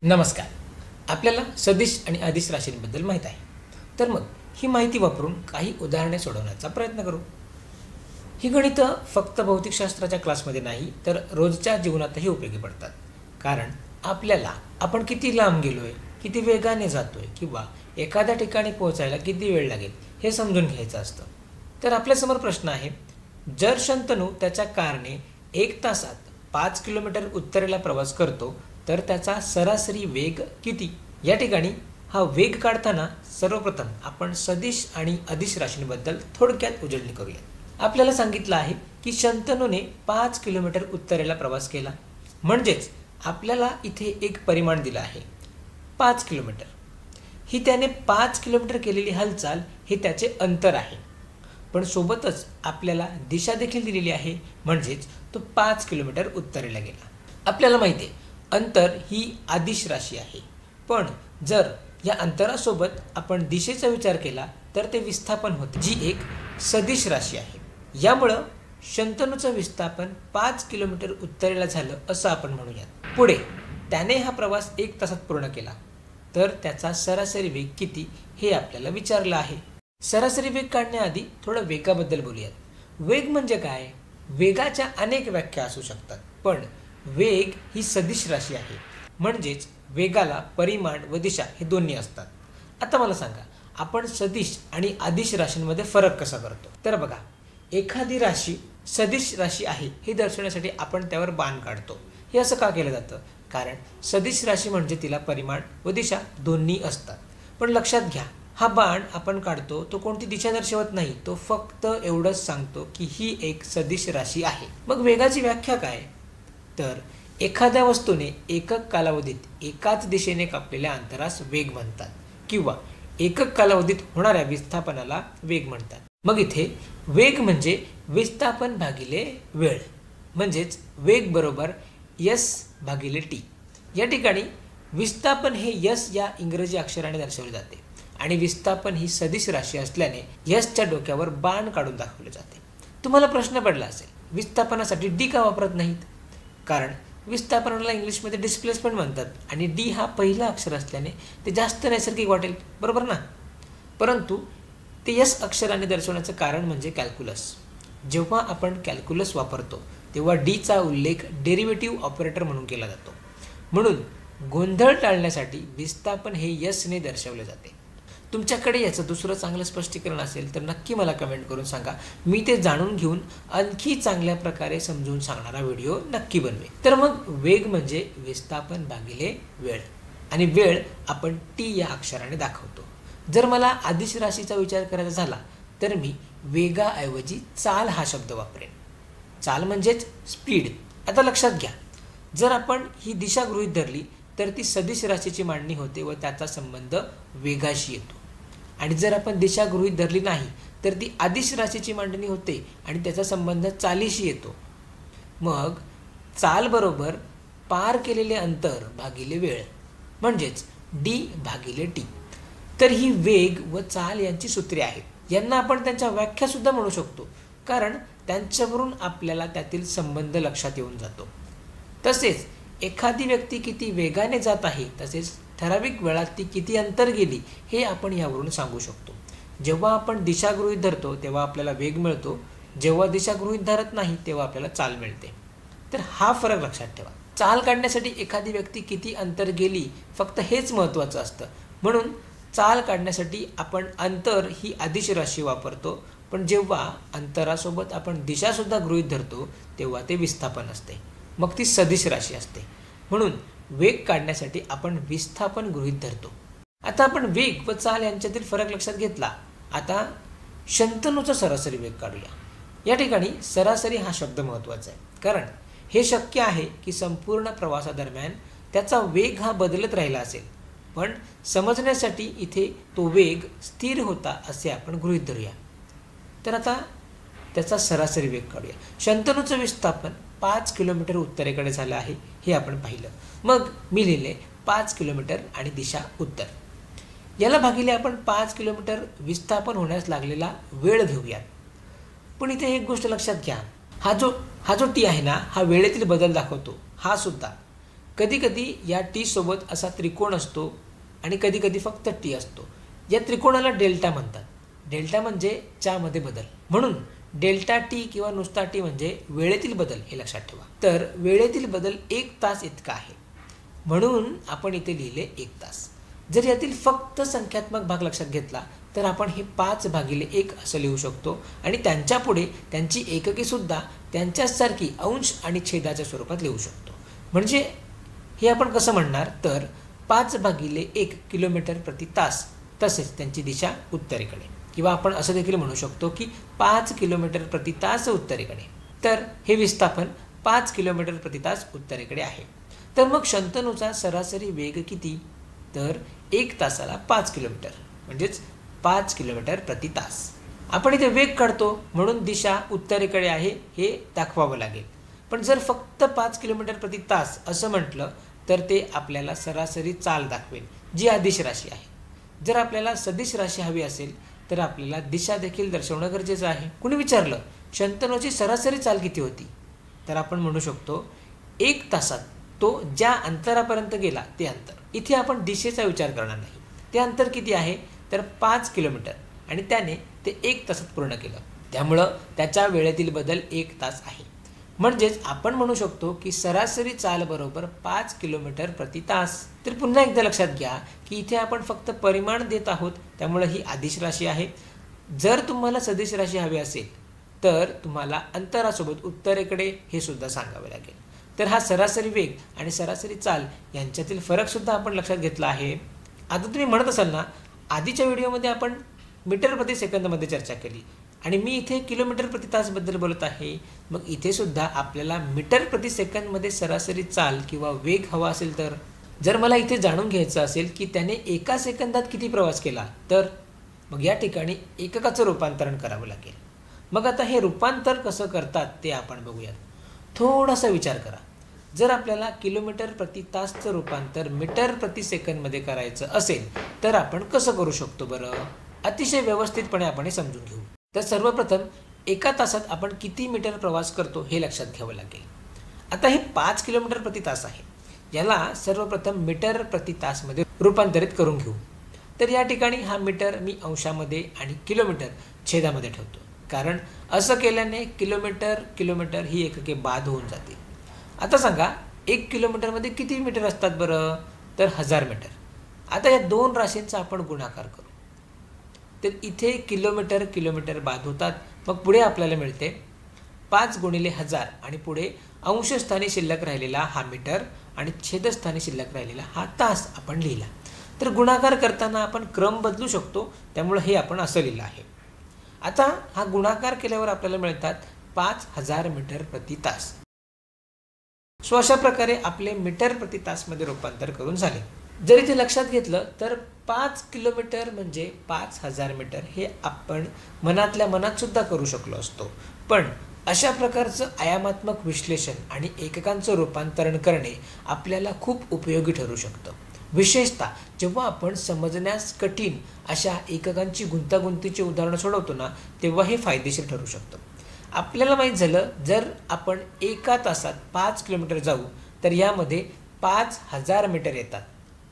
नमस्कार. आपल्याला सदिश आणि अदिश राशींबद्दल माहीत आहे. तर मग ही माहिती वापरून काही उदाहरणे सोडवण्याचा प्रयत्न करू. ही गणितं फक्त भौतिकशास्त्राच्या क्लासमध्ये नाही तर रोजच्या जीवनातही उपयोगी पडतात. कारण आपल्याला आपण किती लांब गेलोय, किती वेगाने जातोय किंवा एखाद्या ठिकाणी पोहोचायला किती वेळ लागेल हे समजून घ्यायचं असतं. तर आपल्यासमोर प्रश्न आहे, जर शंतनू त्याच्या कारने 1 तासात 5 किलोमीटर उत्तरेला प्रवास करतो तर त्याचा सरासरी वेग किती? या ठिकाणी हा वेग काढताना सर्वप्रथम आपण सदिश आणि अदिश राशींबद्दल थोडक्यात उजळणी करूया. आपल्याला सांगितलं आहे की शंतनूने 5 किलोमीटर उत्तरेला प्रवास केला. म्हणजेच आपल्याला इथे एक परिमाण दिलं आहे 5 किलोमीटर. ही त्याने 5 किलोमीटर केलेली हालचाल हे त्याचे अंतर आहे. पण सोबतच आपल्याला दिशा देखील दिलेली आहे, म्हणजेच तो 5 किलोमीटर उत्तरेला गेला. आपल्याला माहिती आहे अंतर ही अदिश राशी आहे. पण जर या अंतरासोबत आपण दिशेचा विचार केला तर ते विस्थापन होते, जी एक सदिश राशी आहे. यामुळं शंतनूचं विस्थापन 5 किलोमीटर उत्तरेला झालं असं आपण म्हणूयात. पुढे त्याने हा प्रवास 1 तासात पूर्ण केला तर त्याचा सरासरी वेग किती हे आपल्याला विचारलं आहे. सरासरी वेग काढण्याआधी थोडं वेगाबद्दल बोलूयात. वेग म्हणजे काय? वेगाच्या अनेक व्याख्या असू शकतात, पण वेग ही सदिश राशी आहे. म्हणजेच वेगाला परिमाण व दिशा हे दोन्ही असतात. आता मला सांगा, आपण सदिश आणि अदिश राशींमध्ये फरक कसा करतो? तर बघा, एखादी राशी सदिश राशी आहे हे दर्शवण्यासाठी आपण त्यावर बाण काढतो. हे असं का केलं जातं? कारण सदिश राशी म्हणजे तिला परिमाण व दिशा दोन्ही असतात. पण लक्षात घ्या, हा बाण आपण काढतो तो कोणती दिशा दर्शवत नाही, तो फक्त एवढंच सांगतो की ही एक सदिश राशी आहे. मग वेगाची व्याख्या काय? तर एखाद्या वस्तूने एकक कालावधीत एकाच दिशेने कापलेल्या अंतरास वेग म्हणतात किंवा एकक कालावधीत होणाऱ्या विस्थापनाला वेग म्हणतात. मग इथे वेग म्हणजे विस्थापन भागिले वेळ, म्हणजेच वेग बरोबर S भागिले T. या ठिकाणी विस्थापन हे S या इंग्रजी अक्षराने दर्शवले जाते आणि विस्थापन ही सदिश राशी असल्याने Sच्या डोक्यावर बाण काढून दाखवले जाते. तुम्हाला प्रश्न पडला असेल, विस्थापनासाठी D का वापरत नाहीत? कारण विस्थापनाला इंग्लिशमध्ये डिस्प्लेसमेंट म्हणतात आणि D हा पहिला अक्षर असल्याने ते जास्त नैसर्गिक वाटेल, बरोबर ना? परंतु ते S अक्षराने दर्शवण्याचं कारण म्हणजे कॅल्क्युलस. जेव्हा आपण कॅल्क्युलस वापरतो तेव्हा Dचा उल्लेख डेरिव्हेटिव्ह ऑपरेटर म्हणून केला जातो. म्हणून गोंधळ टाळण्यासाठी विस्थापन हे S ने दर्शवले जाते. तुमच्याकडे याचं दुसरं चांगलं स्पष्टीकरण असेल तर नक्की मला कमेंट करून सांगा. मी ते जाणून घेऊन आणखी चांगल्या प्रकारे समजून सांगणारा व्हिडिओ नक्की बनवेन. तर मग वेग म्हणजे विस्थापन भागिले वेळ आणि वेळ आपण T या अक्षराने दाखवतो. जर मला अदिश राशीचा विचार करायचा झाला तर मी वेगाऐवजी चाल हा शब्द वापरेन. चाल म्हणजेच स्पीड. आता लक्षात घ्या, जर आपण ही दिशा गृहीत धरली तर ती सदिश राशीची मांडणी होते व त्याचा संबंध वेगाशी येतो. आणि जर आपण दिशा गृहीत धरली नाही तर ती अदिश राशीची मांडणी होते आणि त्याचा संबंध चालीशी येतो. मग चाल बरोबर पार केलेले अंतर भागिले वेळ, म्हणजेच D भागिले T. तर ही वेग व चाल यांची सूत्रे आहेत. यांना आपण त्यांच्या व्याख्या सुद्धा म्हणू शकतो, कारण त्यांच्यावरून आपल्याला त्यातील संबंध लक्षात येऊन जातो. तसेच एखादी व्यक्ती किती वेगाने जात आहे, तसेच ठराविक वेळात ती किती अंतर गेली हे आपण यावरून सांगू शकतो. जेव्हा आपण दिशा गृहीत धरतो तेव्हा आपल्याला वेग मिळतो, जेव्हा दिशा गृहीत धरत नाही तेव्हा आपल्याला चाल मिळते. तर हा फरक लक्षात ठेवा. चाल काढण्यासाठी एखादी व्यक्ती किती अंतर गेली फक्त हेच महत्त्वाचं असतं. म्हणून चाल काढण्यासाठी आपण अंतर ही अदिश राशी वापरतो, पण जेव्हा अंतरासोबत आपण दिशासुद्धा गृहीत धरतो तेव्हा ते विस्थापन असते, मग ती सदिश राशी असते. म्हणून वेग काढण्यासाठी आपण विस्थापन गृहीत धरतो. आता आपण वेग व चाल यांच्यातील फरक लक्षात घेतला. आता शंतनूचा सरासरी वेग काढूया. या ठिकाणी सरासरी हा शब्द महत्त्वाचा आहे, कारण हे शक्य आहे की संपूर्ण प्रवासादरम्यान त्याचा वेग हा बदलत राहिला असेल, पण समजण्यासाठी इथे तो वेग स्थिर होता असे आपण गृहीत धरूया. तर आता त्याचा सरासरी वेग काढूया. शंतनूचं विस्थापन 5 किलोमीटर उत्तरेकडे झालं आहे हे आपण पाहिलं. मग मी लिहिले 5 किलोमीटर आणि दिशा उत्तर. याला भागिले आपण 5 किलोमीटर विस्थापन होण्यास लागलेला वेळ घेऊयात. पण इथे एक गोष्ट लक्षात घ्या, हा जो T आहे ना, हा वेळेतील बदल दाखवतो. हा सुद्धा कधी कधी या टी सोबत असा त्रिकोण असतो आणि कधी कधी फक्त टी असतो. या त्रिकोणाला डेल्टा म्हणतात. डेल्टा म्हणजे च्यामध्ये बदल. म्हणून डेल्टा टी किंवा नुसता टी म्हणजे वेळेतील बदल हे लक्षात ठेवा. तर वेळेतील बदल 1 तास इतका आहे, म्हणून आपण इथे लिहिले 1 तास. जर यातील फक्त संख्यात्मक भाग लक्षात घेतला तर आपण हे 5/1 असं लिहू शकतो आणि त्यांच्या पुढे त्यांची एकके सुद्धा त्यांच्यासारखी अंश आणि छेदाच्या स्वरूपात लिहू शकतो. म्हणजे हे आपण कसं म्हणणार तर 5/1 किलोमीटर प्रति तास. तसेच त्यांची दिशा उत्तरेकडे, किंवा आपण असं देखील म्हणू शकतो की 5 किलोमीटर प्रति तास उत्तरेकडे. तर हे विस्थापन 5 किलोमीटर प्रति तास उत्तरेकडे आहे. तर मग शंतनूचा सरासरी वेग किती? तर 1 तासाला 5 किलोमीटर म्हणजेच 5 किलोमीटर प्रति तास. आपण इथे वेग काढतो म्हणून दिशा उत्तरेकडे आहे हे दाखवावं लागेल. पण जर फक्त 5 किलोमीटर प्रति तास असं म्हटलं तर ते आपल्याला सरासरी चाल दाखवेल, जी अदिश राशी आहे. जर आपल्याला सदिश राशी हवी असेल तर आपल्याला दिशा देखील दर्शवणं गरजेचं आहे. कुणी विचारलं शंतनूची सरासरी चाल किती होती, तर आपण म्हणू शकतो 1 तासात तो ज्या अंतरापर्यंत गेला ते अंतर. इथे आपण दिशेचा विचार करणार नाही. ते अंतर किती आहे तर 5 किलोमीटर आणि त्याने ते 1 तासात पूर्ण केलं. त्यामुळं त्याच्या वेळेतील बदल 1 तास आहे. म्हणजेच आपण म्हणू शकतो की सरासरी चाल बरोबर 5 किलोमीटर प्रति तास. तर पुन्हा एकदा लक्षात घ्या की इथे आपण फक्त परिमाण देत आहोत, त्यामुळे ही अदिश राशी आहे. जर तुम्हाला सदिश राशी हवी असेल तर तुम्हाला अंतरासोबत उत्तरेकडे हे सुद्धा सांगावे लागेल. तर हा सरासरी वेग आणि सरासरी चाल यांच्यातील फरक सुद्धा आपण लक्षात घेतला आहे. आता तुम्ही म्हणत असाल ना, आधीच्या व्हिडिओमध्ये आपण मीटर प्रति सेकंदमध्ये चर्चा केली आणि मी इथे किलोमीटर प्रति तासबद्दल बोलत आहे. मग इथे सुद्धा आपल्याला मीटर प्रति सेकंदमध्ये सरासरी चाल किंवा वेग हवा असेल तर जर मला इथे जाणून घ्यायचं असेल की त्याने 1 सेकंदात किती प्रवास केला तर मग या ठिकाणी एककाचं रूपांतरण करावं लागेल. मग आता हे रूपांतर कसं करतात ते आपण बघूयात. थोडासा विचार करा. जर आपल्याला किलोमीटर प्रति तासचं रूपांतर मीटर प्रति सेकंदमध्ये करायचं असेल तर आपण कसं करू शकतो बरं? अतिशय व्यवस्थितपणे आपण हे समजून घेऊ. तर सर्वप्रथम 1 तासात आपण किती मीटर प्रवास करतो हे लक्षात घ्यावं लागेल. आता हे 5 किलोमीटर प्रति तास आहे, याला सर्वप्रथम मीटर प्रति तासमध्ये रूपांतरित करून घेऊ. तर या ठिकाणी हा मीटर मी अंशामध्ये आणि किलोमीटर छेदामध्ये ठेवतो, कारण असं केल्याने किलोमीटर ही एकके बाद होऊन जाते. आता सांगा 1 किलोमीटरमध्ये किती मीटर असतात बरं? तर 1000 मीटर. आता या 2 राशींचा आपण गुणाकार करू. तर इथे किलोमीटर बाद होतात. मग पुढे आपल्याला मिळते 5 गुणिले 1000 आणि पुढे अंशस्थानी शिल्लक राहिलेला हा मीटर आणि छेदस्थानी शिल्लक राहिलेला हा तास आपण लिहिला. तर गुणाकार करताना आपण क्रम बदलू शकतो, त्यामुळे हे आपण असं लिहिलं आहे. आता हा गुणाकार केल्यावर आपल्याला मिळतात 5000 मीटर प्रति तास. सो अशा प्रकारे आपले मीटर प्रति तासमध्ये रूपांतर करून झाले. जर इथे लक्षात घेतलं तर 5 किलोमीटर म्हणजे 5000 मीटर हे आपण मनातल्या मनात सुद्धा करू शकलो असतो. पण अशा प्रकारचं आयामात्मक विश्लेषण आणि एककांचं रूपांतरण करणे आपल्याला खूप उपयोगी ठरू शकतं. विशेषतः जेव्हा आपण समजण्यास कठीण अशा एककांची गुंतागुंतीची उदाहरणं सोडवतो ना, तेव्हा हे फायदेशीर ठरू शकतं. आपल्याला माहीत झालं जर आपण 1 तासात 5 किलोमीटर जाऊ तर यामध्ये 5000 मीटर येतात,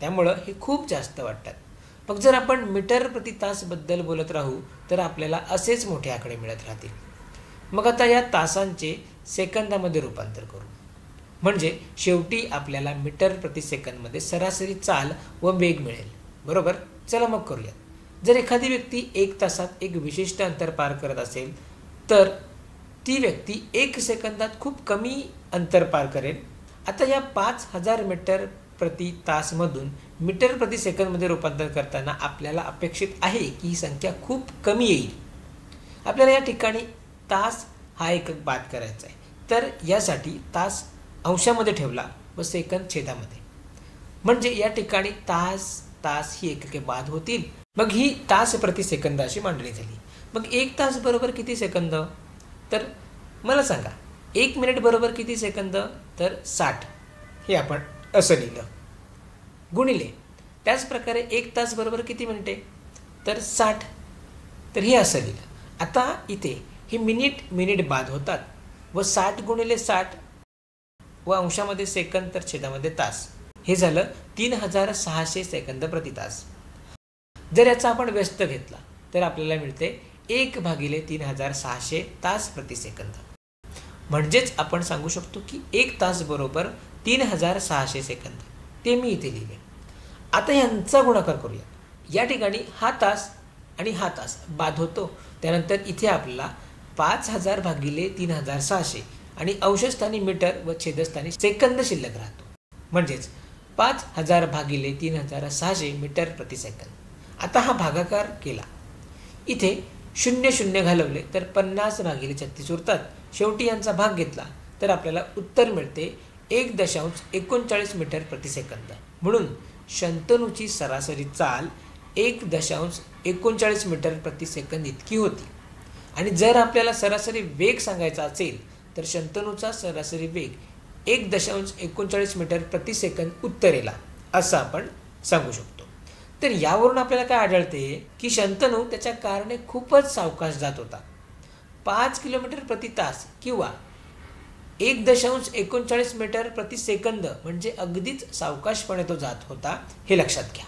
त्यामुळं हे खूप जास्त वाटतात. मग जर आपण मीटर प्रति तासबद्दल बोलत राहू तर आपल्याला असेच मोठे आकडे मिळत राहतील. मग आता या तासांचे सेकंदामध्ये रूपांतर करू, म्हणजे शेवटी आपल्याला मीटर प्रति सेकंदमध्ये सरासरी चाल व वेग मिळेल. बरोबर? चला मग करूयात. जर एखादी व्यक्ती 1 तासात एक विशिष्ट अंतर पार करत असेल तर ती व्यक्ती 1 सेकंदात खूप कमी अंतर पार करेल. आता या 5000 मीटर प्रति तासमधून मीटर प्रति सेकंदमध्ये रूपांतर करताना आपल्याला अपेक्षित आहे की ही संख्या खूप कमी येईल. आपल्याला या ठिकाणी तास हा एकक बाद करायचा आहे. तर यासाठी तास अंशामध्ये ठेवला व सेकंद छेदामध्ये, म्हणजे या ठिकाणी तास ही एकके बाद होतील. मग ही तास प्रति सेकंद अशी मांडणी झाली. मग 1 तास बरोबर किती सेकंद? तर मला सांगा 1 मिनिट बरोबर किती सेकंद? तर 60. हे आपण असं लिहिलं. गुणिले त्याचप्रकारे 1 तास बरोबर किती मिनिटे? तर 60. तर हे असं लिहिलं. आता इथे हे मिनिट बाद होतात व 60 गुणिले 60 व अंशामध्ये सेकंद तर छेदामध्ये तास. हे झालं 3600 सेकंद प्रति तास. जर याचा आपण व्यस्त घेतला तर आपल्याला मिळते 1/3600 तास प्रति सेकंद. म्हणजेच आपण सांगू शकतो की 1 तास बरोबर 3600 सेकंद. ते मी इथे लिहिले. आता यांचा गुणाकार करूया. या ठिकाणी हा तास आणि हा तास बाद होतो. त्यानंतर इथे आपल्याला 5000/3600 आणि अंशस्थानी मीटर व छेदस्थानी सेकंद शिल्लक राहतो. म्हणजेच 5000/3600 मीटर प्रति सेकंद. आता हा भागाकार केला. इथे 00 घालवले तर 50/36 उरतात. शेवटी यांचा भाग घेतला तर आपल्याला उत्तर मिळते 1.39 मीटर प्रति सेकंद. म्हणून शंतनूची सरासरी चाल 1.39 मीटर प्रति सेकंद इतकी होती. आणि जर आपल्याला सरासरी वेग सांगायचा असेल तर शंतनूचा सरासरी वेग 1.39 मीटर प्रति सेकंद उत्तरेला असं आपण सांगू शकतो. तर यावरून आपल्याला काय आढळते की शंतनू त्याच्या कारने खूपच सावकाश जात होता. 5 किलोमीटर प्रति तास किंवा 1.39 मीटर प्रति सेकंद म्हणजे अगदीच सावकाशपणे तो जात होता, हे लक्षात घ्या.